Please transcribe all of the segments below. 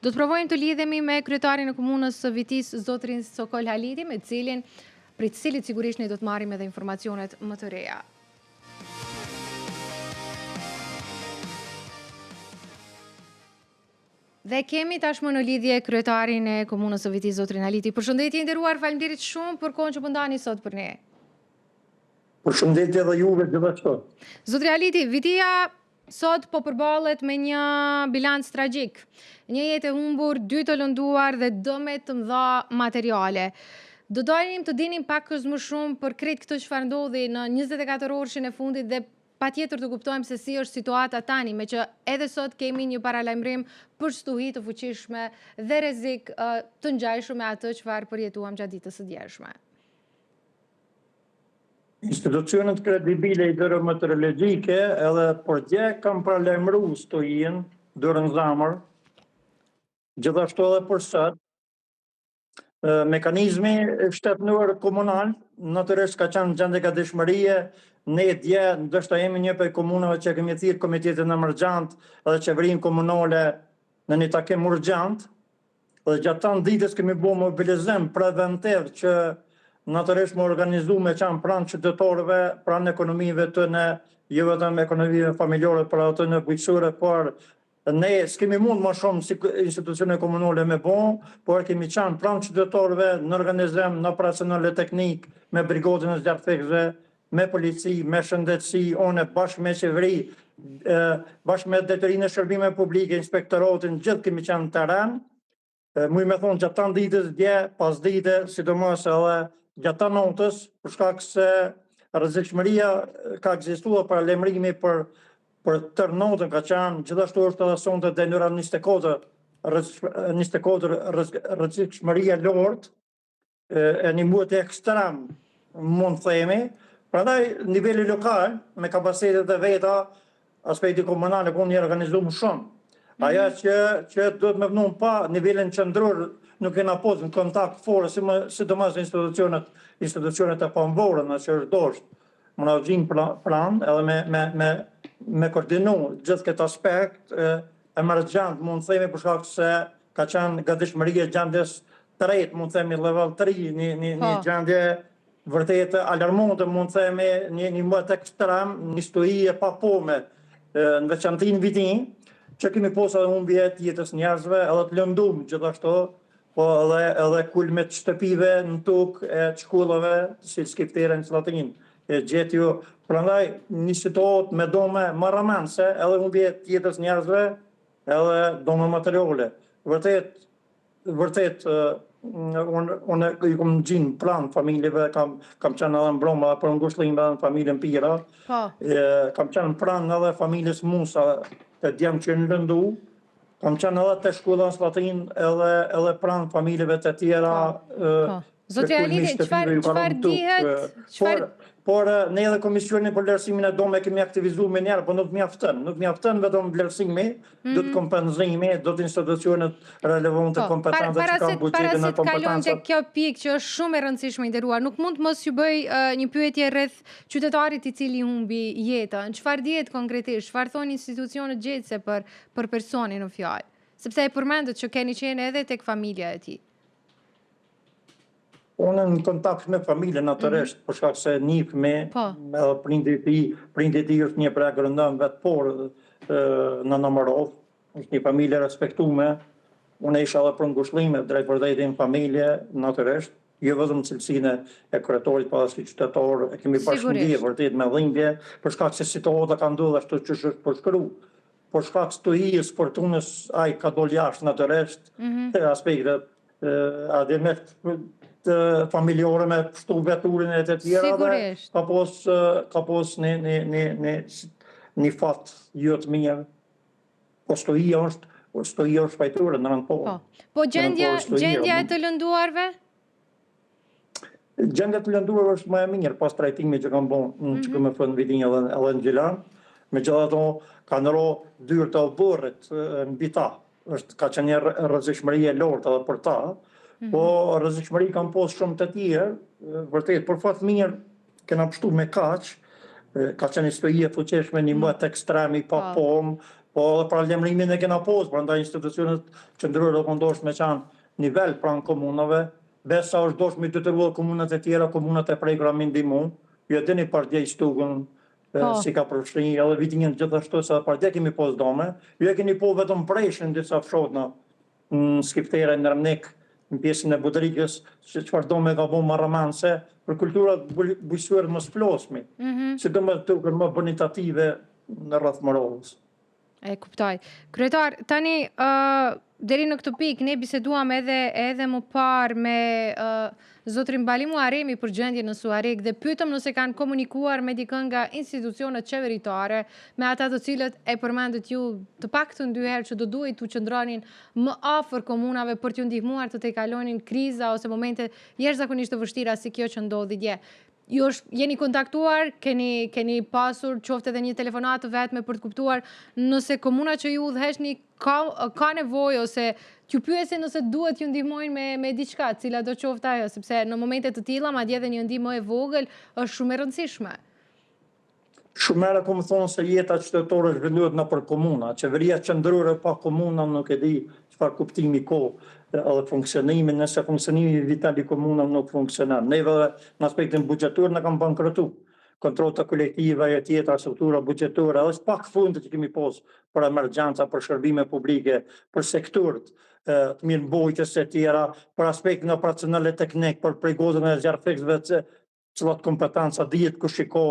Do të provojmë të lidhemi me kryetarin e komunës së Vitis, zotrin Sokol Haliti, me cilin, prej të cilit sigurisht ne do të marrim edhe informacionet më të reja. Dhe kemi tashmë në lidhje kryetarin e komunës së Vitis, zotrin Haliti. Përshëndetje nderuar, faleminderit shumë për kohën që po ndani sot për ne. Përshëndetje dhe juve gjithashtu. Zotri Haliti, Vitia sot po përballet me një bilanc tragjik. Një jetë e humbur, 2 të lënduar dhe dëme të mëdha materiale. Do donim të dinim pak më shumë për krejt këtë çfarë ndodhi në 24 orëshin e fundit dhe patjetër të kuptojmë se si është situata tani, me që edhe sot kemi një paralajmërim për stuhi të fuqishme dhe rrezik të ngjajshëm me atë çfarë përjetuam gjatë ditës së djeshme. Institucionet kredibile i dërë meteorologjike edhe për dje kam paralajmëruar stuhin dorën zamër, gjithashtu edhe për sot. Mekanizmi shtetënor komunal natyrisht ka qenë gjendje gatishmërie. Ne dje ndoshta jemi një prej komunave që kemi thirrë komitetin emergjent edhe qeverinë komunale në një takim urgjent. Dhe gjatë tanë ditës kemi bërë mobilizim preventiv që natyrisht më organizu me qanë pranë qytetarëve, pranë ekonomive të ne, jo vetëm ekonomive familjare, për atë në bujqësore, por ne s'kemi mund më shumë si institucione komunale me bon, por kemi qanë pranë qytetarëve në organizim, në operacionale teknik, me brigadën e zjarrfikëve, me polici, me shëndetësi, one bashkë me qeveri, bashkë me detyrinë e shërbime publike, inspektoratin, gjithë kemi qenë në teren. Muj me thonë gjatë tanë ditës dje, pas dite, sidomos edhe gjatë tanë notës, për shkak se rrezikshmëria ka ekzistuar paralajmërimi për tërë notën ka qenë, gjithashtu është edhe sonte denjëra 24 rrezikshmëria lart, e një muaj ekstrem, mund themi. Prandaj niveli lokal, me kapacitetet e veta, aspekti komunal e punë një organizuar shumë. Aja që duhet me vënë pa nivelin qendror nuk kena pas në kontakt fort, sidomos institucionet e pamvorën, që është dosht, më na gjin plan edhe me koordinu gjithë këtë aspekt emergjent, mund të themi për shkak se ka qenë gatishmëria gjendjes tretë, mund të themi level 3, një gjendje vërtet alarmante, mund të themi një muaj ekstrem, një stuhi e papome, në veçantin Vitin, që kemi posë edhe humbje të jetës njerëzve, edhe të lëndum gjithashtu, po edhe kulmet shtëpive në tokë e shkollave, si skiptere në Slatin, e gjetju. Prandaj një situatë me dome marramense, edhe humbje të jetës njerëzve, edhe dome materiale. Vërtet, unë i kom gjinë plan familjeve, kam qenë edhe në Broma për ngushëllim edhe në familjen Pira, kam qenë plan edhe familjes Musa, të djemë që në lëndu, kam qenë edhe të shkolla në Slatin edhe pranë familjeve të tjera. Zotri Haliti, çfarë dihet? Por ne edhe Komisionin për vlerësimin e dome kemi aktivizuar me njerë, por nuk mjafton vetëm vlerësimi, do të kompenzimi, do të institucionet relevante kompetente që kanë buxhetin e kompetencat. Parasit kalon tek kjo pikë që është shumë e rëndësishme i nderuar, nuk mund mos ju bëj një pyetje rreth qytetarit i cili humbi jetën. Çfarë dihet konkretisht? Çfarë thonë institucionet gjetse për personin në fjalë? Sepse e përmendët që keni qenë edhe tek familja e tij. Unë në kontakt me familjen natyrisht, për shkak se njih me edhe prindi i tij është një prej agrëndëmëve të porë në Nëmërov, është një familje respektueme. Unë isha edhe për ngushëllime drejt vërtetë në familje, natyrisht, jo vetëm cilësinë e kryetorit, po edhe si qytetar, e kemi bashkëndije vërtet me dhimbje, për shkak se situata ka ndodhur ashtu siç është përshkruar. Për shkak të stuhies, fortunës, ai ka dalë jashtë natyrisht, aspektet adimet familjore me shtu veturin e të tjera dhe ka pos një fat jo të mirë. Po stuhia është fajture në rëndë po. Po gjendja e të lënduarve? Gjendja të lënduarve është më e mirë pas trajtimi që kam bon që këmë fënë Vitin edhe në Gjilan. Me gjitha ato ka nëro dyrë të obërët në Vita. Ka që një rrezikshmëri e lartë edhe për ta. Po rrezikshmëri kam posë shumë të tjerë, vërtet, për fat mirë kena pështu me kaq, ka qenë një stuhi e fuqishme, një muaj ekstremi pa pomë, Po edhe paralajmërimin e kena posë, prandaj institucionet qendrore do ndosh me qanë nivel pranë komunave, besa është dosh me detyruar komunat e tjera, komunat e prekura me ndihmu, ju e dini Partia i Shtukën, si ka përfshirë, edhe vitin gjithashtu se Partia kemi posë dome, ju e keni po vetëm preshën disa fshotna në Skiftere, në Rëmnik, në pjesën e Budrikës, që çfarë dome ka bo marramanse, për kulturat bujqësuar më splosmi, që do më të më bonitative në rreth Morovës. E kuptoj. Kryetar, tani deri në këtë pikë ne biseduam edhe më parë me zotrin Bali Muharemi për gjendjen në Suarek dhe pyetëm nëse kanë komunikuar me dikën nga institucionet qeveritare, me ata të cilët e përmendët ju të paktën 2 herë që do duhet të qëndronin më afër komunave për t'ju ndihmuar të tejkalonin kriza ose momente jashtëzakonisht të vështira si kjo që ndodhi dje. Ju jeni kontaktuar, keni pasur qoftë edhe një telefonat të vetme për të kuptuar nëse komuna që ju udhëheqni ka nevojë ose t'ju pyesin nëse duhet ju ndihmojnë me diçka, cila do qoftë ajo, sepse në momente të tilla madje edhe një ndihmë e vogël është shumë e rëndësishme. Shumë herë kom thonë se jeta qytetore zhvillohet nëpër komuna, qeveria qendrore pa komuna nuk e di çfarë kuptimi ka. Edhe funksionimi, nëse funksionimi vital i komunave nuk funksionon. Neve në aspektin buxhetor na kanë bankrotu. Kontrollta kolektive e tjetra, struktura buxhetore, është pak fonde që kemi pas për emergjenca, për shërbime publike, për sektorët të mirëmbajtjes e tjera, për aspektin operacional e teknik, për përgozën e zjarfikësve, cilat kompetenca dihet kush i ka,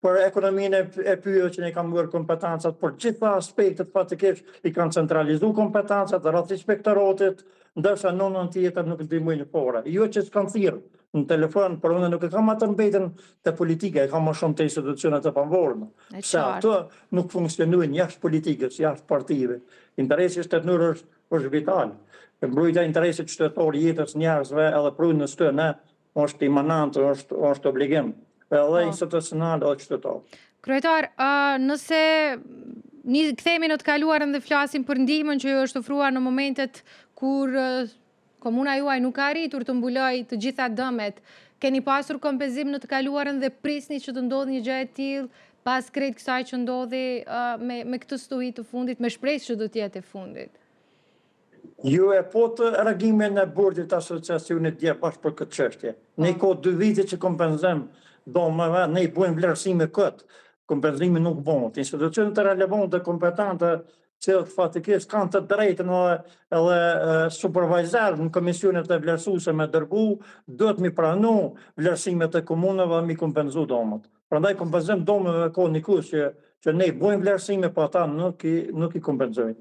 për ekonominë e pyetje që ne kam bërë kompetencat, për gjitha aspektet fatikisht i kanë centralizuar kompetencat rreth inspektoratit, ndërsa nënën tjetër nuk ndihmojnë fare. Jo që s'kan thirrë në telefon, por unë nuk e kam atë mbetën të politika, e kam më shumë të institucionet të pavarura. Se ato nuk funksionojnë jashtë politikës, jashtë partive. Interesi shtetëror është vital. Mbrojtja e interesit qytetar, jetës njerëzve edhe prunës tyne është imanent, është obligim. Edhe institucional edhe qytetar. Kryetar, nëse kthehemi në të kaluarën dhe flasim për ndihmën që ju është ofruar në momentet kur komuna juaj nuk ka arritur të mbulojë të gjitha dëmet, keni pasur kompenzim në të kaluarën dhe prisni që të ndodhë një gjë e tillë pas krejt kësaj që ndodhi me këtë stuhi të fundit, me shpresë që do të jetë e fundit? Ju e po të reagimin e bordit asociacionit dje bashkë për këtë çështje. Ne ka 2 vite që kompenzim domeve, ne i bujmë vlerësime këtë. Kompenzimi nuk bëhet. Institucionet e relevante, kompetente, që fatikisht kanë të drejtën edhe supervizor në komisionet e vlerësuese me dërgu, duhet mi pranu vlerësimet e komunave dhe mi kompenzu domët. Prandaj kompenzim domeve ka një kusht që ne i bujmë vlerësime, po ata nuk i kompenzojnë.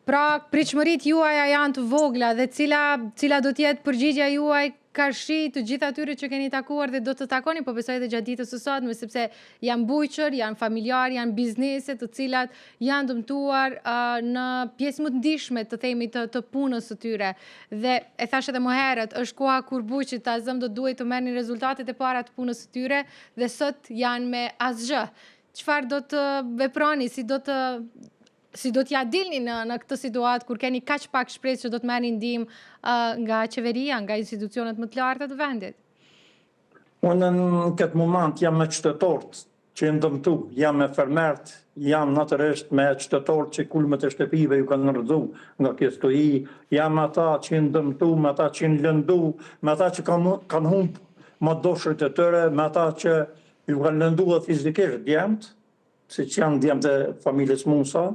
Pra, pritshmërit juaja janë të vogla dhe cila do t'jetë përgjigja juaj karshi të gjithë atyre që keni takuar dhe do të takoni, po besoj edhe gjatë ditës së sotme, sepse janë bujqër, janë familjar, janë biznese të cilat janë dëmtuar në pjesë më të ndihshme të themi të punës së tyre. Dhe e thash edhe më herët, është koha kur bujqit ta zëm do duhet të merrnin rezultatet e para të punës së tyre dhe sot janë me asgjë. Çfarë do të veproni, si do t'ja dilni në këtë situatë kur keni kaq pak shpresë që do të merrni ndihmë nga qeveria, nga institucionet më të larta të vendit? Unë në këtë moment jam me qytetarët që janë dëmtu, jam me fermert, jam natyrisht me qytetarët që kulmet e shtëpive ju kanë rrëdhu nga kjo stuhi, jam me ata që janë dëmtu, me ata që janë lëndu, me ata që kanë humbë më doshrit e tëre, me ata që ju kanë lëndu dhe fizikisht djemët, si që janë djemët e familjes Musa.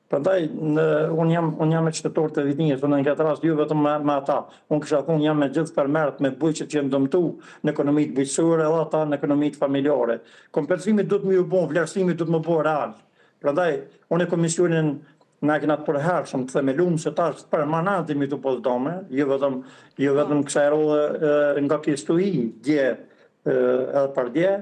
Prandaj, unë jam me qytetarët e Vidinjës, unë në këtë rast ju vetëm me ata. Unë kisha thonë jam me gjithë fermerët, me bujqët që janë dëmtu në ekonomitë bujqësore edhe ata në ekonomitë familjare. Kompenzimi duhet më ju bon, vlerësimi duhet më bon real. Prandaj, unë e komisionin na kena të përhershëm të themeluar se tash permanent mi të posdome, jo vetëm kësaj rrode nga kjo stuhi dje edhe për dje,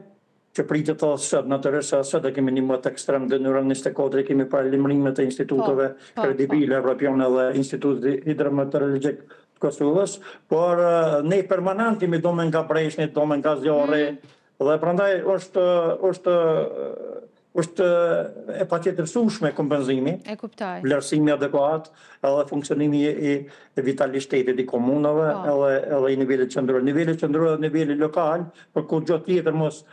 që pritet të sëtë, natyrisht se sëtë kemi një mëtë ekstrem dhe në rënë 24 kemi paralajmërimet e instituteve kredibile evropiane dhe Institutit Hidrometeorologjik të Kosovës, por ne permanent kemi dome nga Preshnit, dome nga Zjarri, dhe prandaj është e patjetërsueshme kompenzimi, vlerësimi adekuat, edhe funksionimi i vitalitetit i komunave, edhe i nivelit qendror. Nivelit qendror dhe nivelit lokal, për kur gjë tjetër mos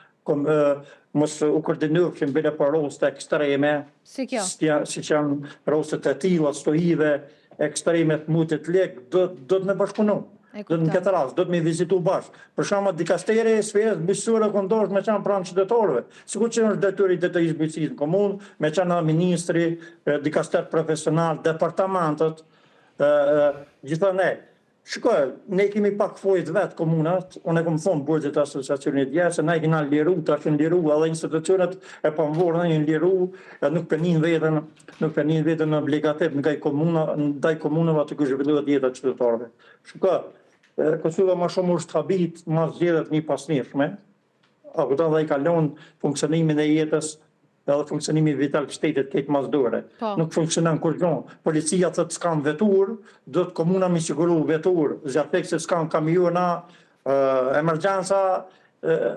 mos u koordinofshin bile për roste ekstreme, Si kjo? si që janë rostet e tilla, stojive, ekstreme të mutit lek, do të me bashkëpunu. Do të në këtë rast, do të me vizitu bashkë. Për shembull, dikasteri e sferës bëjësore këndosh me qanë pranë qytetarëve. Sikur që është detyri të izbëjësisë në komunë, me qanë ministri, dikaster profesional, departamentët, gjitha ne. Shikoj, ne kemi pak fojt vetë komunat, unë e kom thonë burgjit asociacionit dje, se ne kena liru, ta që liru, edhe institucionet e pëmvorë në liru, nuk përnin vetën në obligativ ndaj komunave të këshvilluat jeta qytetarëve. Shikoj, Kosova ma shumë është habit, ma zgjedhet një pasnirshme, a këta dhe i kalon funksionimin e jetës edhe funksionimi vital të shtetit këtë masdore. Nuk funksionan kur gjonë. Policia thët s'kam vetur, do të komuna mi siguru vetur, zjartek se s'kam kamiona, emergjensa,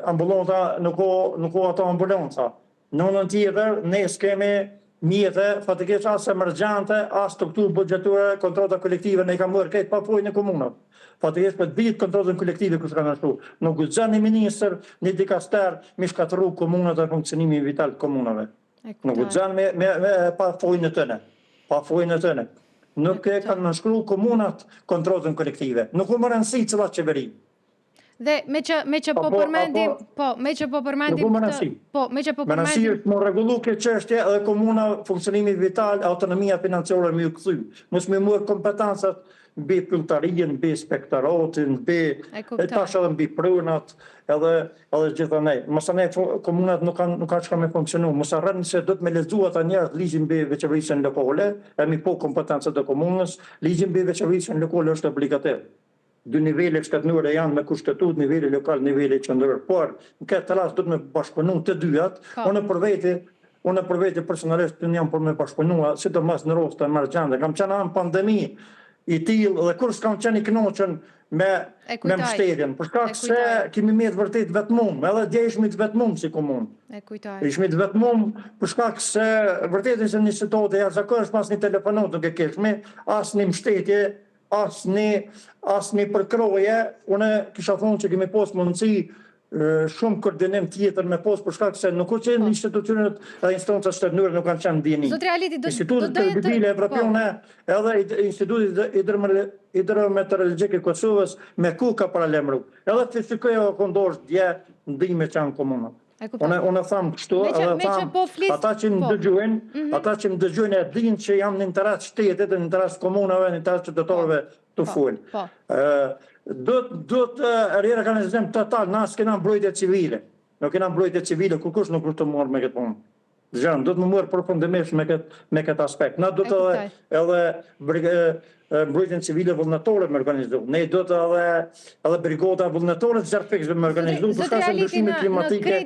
ambulanta, nuk o ato ambulanca. Në në tjetër, ne s'kemi mjete, fatikisht as emergjente, as strukturë budgetore, kontrata kolektive, ne i kam mërë këtë pa pojnë në komunat. Fatikisht për të bitë kontrolën kolektive kështë ka nështu. Nuk gëzën një minister, një dikaster, mi shkatëru komunat e funksionimi vital të komunave. Nuk gëzën me pa fojnë në tëne. Pa fojnë në tëne. Nuk e kanë nëshkru komunat kontrolën kolektive. Nuk u më rëndësi cëllat qeveri. Dhe me që po përmendim, Me nësi është më regullu këtë qështje edhe komuna funksionimi vital, autonomia financiore me ju këthy. Mos me muë kompetencat mbi pylltarien, mbi spektoratin, tash edhe mbi prunat, edhe gjitha ne. Mësa ne komunat nuk ka qka me funksionu. Mësa rrënë se do të me lexuat a njerët ligjin mbi veçërisjen lokale, e mi po kompetencët e komunës, ligjin mbi veçërisjen lokale është obligativ. 2 nivele shtetënore janë me kushtetut, nivele lokal, nivele qendror. Por, në këtë rast do të me bashkëpunu të dyat, unë për vete personalisht të jam për me bashkëpunua, sidomos në rast të emergjente. Kam qenë në pandemi i tillë dhe kur s'kam qenë i kënaqur me mbështetjen. Për shkak se kemi mjet vërtet vetmum, edhe dje ishmi të vetmum si komunë. Ishmi të vetmum për shkak se vërtet ishte një situatë e jashtëzakonshme, pas një telefonat nuk e kishmi, as një mbështetje, as një përkroje. Unë kisha thonë që kemi pas mundësi shumë koordinim tjetër me pas për shkak se nuk që institucionet dhe instancat shtetënore nuk kanë qenë ndjeni. Institutet Televidile Evropiane edhe Institutit Hidrometeorologjik i Kosovës me ku ka paralemru. Edhe të fizikoja kondosh dje ndime që në komunat. Unë thamë kështu, edhe thamë, ata që më dëgjojnë e dinë që jam në interes shtetit, në interes komunave, në interes qytetarëve të full. Do të reorganizim total, na s'kena mbrojtje civile. Nuk kena mbrojtje civile, kush nuk është të morë me këtë punë. Do të më morë përfundimisht me këtë aspekt. Na do të edhe mbrojtjen civile vullnetore me organizu. Ne do të edhe brigada vullnetore të zjarfikshme me organizu, për shkak se ndryshimit klimatike.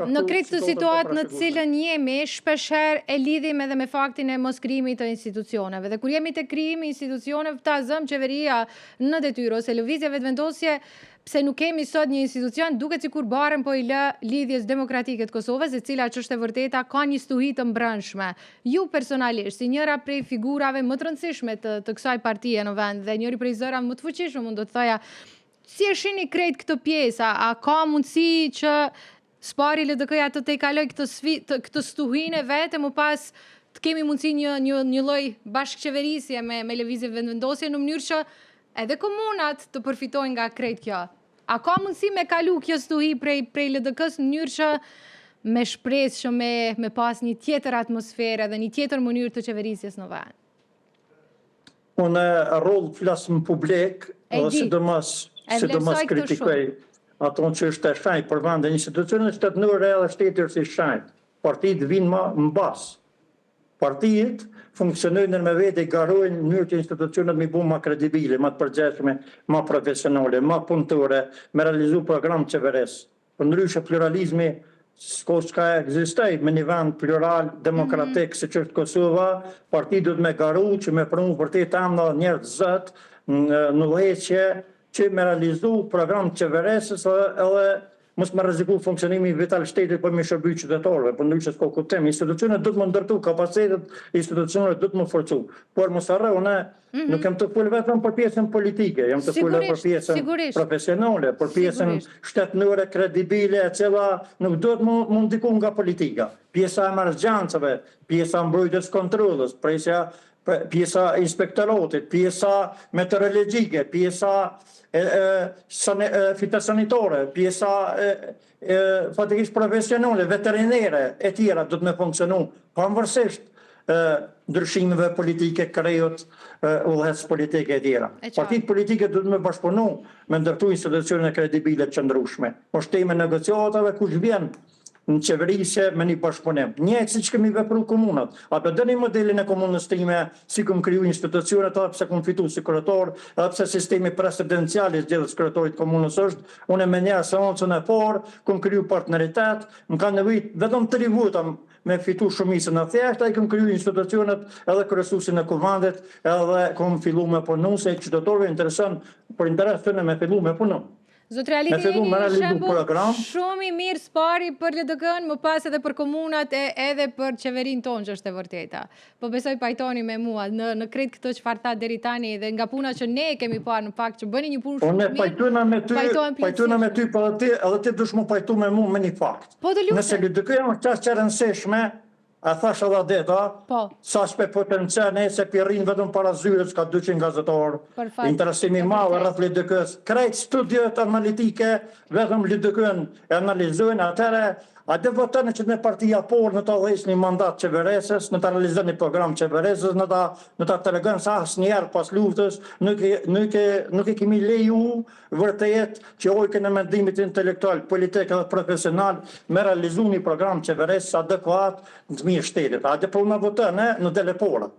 Në krejt këtë situatë në cilën jemi, shpesher e lidhim edhe me faktin e mos krijimit të institucioneve. Dhe kur jemi të krijimi institucioneve, ta zëm qeveria në detyrë ose lëvizjeve të vendosje, pse nuk kemi sot një institucion, duket sikur barën po i lë lidhjes demokratike të Kosovës, e cila që është e vërteta ka një stuhi të mbrëmshme. Ju personalisht, si njëra prej figurave më të rëndësishme të kësaj partie në vend dhe njëri prej zëra më të fuqishëm, unë do të thoja, si e shihni krejt këtë pjesë, a ka mundësi që Spari LDK-ja të i kaloj këtë stuhinë e vetë, më pas të kemi mundësi një lloj bashkëqeverisje me lëvizje vendosje në mënyrë që edhe komunat të përfitojnë nga krejt kjo. A ka mundësi me kalu kjo stuhi prej LDK-s në mënyrë që me shpresë që me pas një tjetër atmosferë dhe një tjetër mënyrë të qeverisjes në vend? Unë rol flasë në publik, sidomos kritikoj ato që është e shajt për vende institucionet shtetënore edhe shtetit si shajt. Partitë vinë më basë. Partitë funksionojnë me vete i garojnë në mënyrë që institucionet mi bu ma kredibile, ma të përgjeshme, ma profesionale, ma punëtore, me realizu program qeveres. Për ndryshe pluralizmi s'ka egzistej me një vend plural, demokratik, si që është Kosova, partitë du të me garu që me prëmu vërtet amna njerë të zëtë në leqje që me realizu program qeveresës edhe mos me rreziku funksionimi vital shtetit për me shërby qytetarëve, për ndryshe s'ka kuptim. Institucionet do të më ndërtu, kapacitetet institucionale do të më forcu. Por mos harro, ne nuk jam të fol vetëm për pjesën politike, jam të fol për pjesën profesionale, për pjesën shtetënore, kredibile, e cila nuk do të më ndiku nga politika. Pjesa e emergjencave, pjesa mbrojtjes kontrollës, pjesa inspektoratit, pjesa meteorologjike, pjesa fitosanitare, pjesa fatikisht profesionale, veterinere e tjera do të me funksionu pavarësisht ndryshimeve politike, krejot, udhëhec politike e tjera. Partitë politike do të me bashkëpunu me ndërtu institucione kredibile të qëndrueshme. Po shteme negociatave kush vjen në qeverisje me një bashkëpunim. Njëjtë siç kemi vepru komunat. Apo dëni modelin e komunës time, si kom kriju institucionet, edhe pse kom fitu si kryetar, edhe pse sistemi presidencial i zgjedhjes kryetarit komunës është, unë me njerë seancën e parë, kom kriju partneritet, më ka nevojt vetëm 3 vota me fitu shumicën e thjeshtë, ai kom kriju institucionet edhe kryesuesin e kuvendit, edhe kom fillu me punu se qytetarëve intereson për interes tyne me fillu me punu. Zotë Realiti jeni një shembull shumë i mirë spari për LDK-n, më pas edhe për komunat edhe për qeverin tonë që është e vërteta. Po besoj pajtoni me mua në krejt këto çfarë tha deri tani dhe nga puna që ne kemi parë në fakt që bëni një punë shumë mirë. Pajtuna me ty, po edhe ti dush mu pajtu me mua me një fakt. Po të lutem. Nëse LDK-ja është qasë që rëndësishme, a thash edhe deta, sa shpe potencial se pirrin vetëm para zyrës ka 200 gazetarë, interesimi madh rreth LDK-s. Krejt studiet analitike, vetëm LDK-n e analizojnë atëre, a dhe votën që në partia por në ta dhejsh një mandat qeveresës, në ta realizën një program qeveresës, në ta të regën sa asë njerë pas luftës, nuk e kemi leju vërtejet që ojke në mendimit intelektual, politik dhe profesional me realizu një program qeveresës adekuat në të mirë shtetit. A dhe për në votën në dele pora.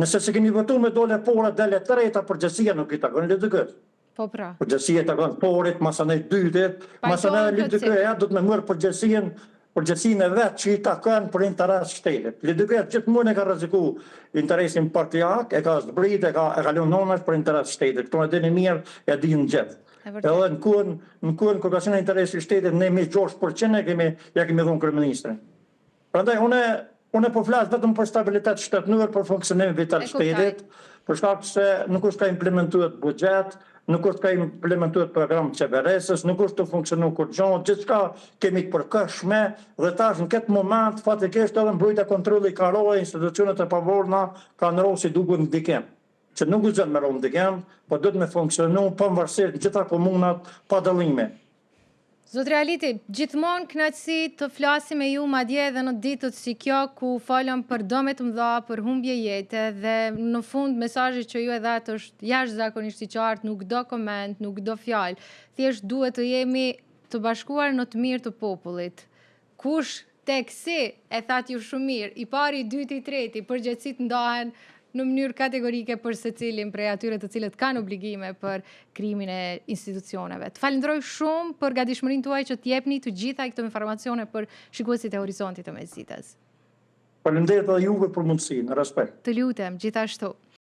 Nëse se keni votu me dole pora, dele treta, përgjësia nuk i takon LDK-s. Po pra. Përgjësia të kanë porit, masane dytit, masane LDK-ja do të me mërë përgjësin e vetë që i takon për interes shtetit. LDK-ja gjithmonë e ka rreziku interesin partijak, e ka zbrit, e ka leononash për interes shtetit. Këto e dini mirë, e di në gjithë. Edhe në kuën kër ka qenë interesi shtetit, ne me 6% ja kemi dhunë kryeministrin. Prandaj, unë po flas vetëm për stabilitet shtetënor, për funksionim vital shtetit, për shkak se nuk është ka implementuar buxhet, nuk është ka implementuar program qeveresës, nuk është të funksionu kur gjonë, gjithçka kemi të përkëshme, dhe tash në këtë moment, fatikisht edhe mbrojtja kontrolli ka rrojë, institucionet e pavorna kanë rrojë si duket ndikim. Që nuk u zënë me rrojë ndikim, po do të me funksionu pavarësisht në gjitha komunat pa dallime. Zotë Realiti, gjithmonë kënaqësi të flasim me ju madje edhe në ditët si kjo ku folëm për dëme të mëdha, për humbje jete dhe në fund mesazhi që ju e dhatë është jashtëzakonisht i qartë, nuk do koment, nuk do fjalë. Thjesht duhet të jemi të bashkuar në të mirë të popullit. Kush tek si e thatë ju shumë mirë, i pari, i dyti, i treti, përgjegjësit ndahen në mënyrë kategorike për secilin prej atyre të cilët kanë obligime për krimin e institucioneve. Të falenderoj shumë për gatishmërinë tuaj që t'jepni të gjitha këto informacione për shikuesit e Horizontit të Mesditës. Faleminderit edhe juve për mundësinë, respekt. Të lutem, gjithashtu.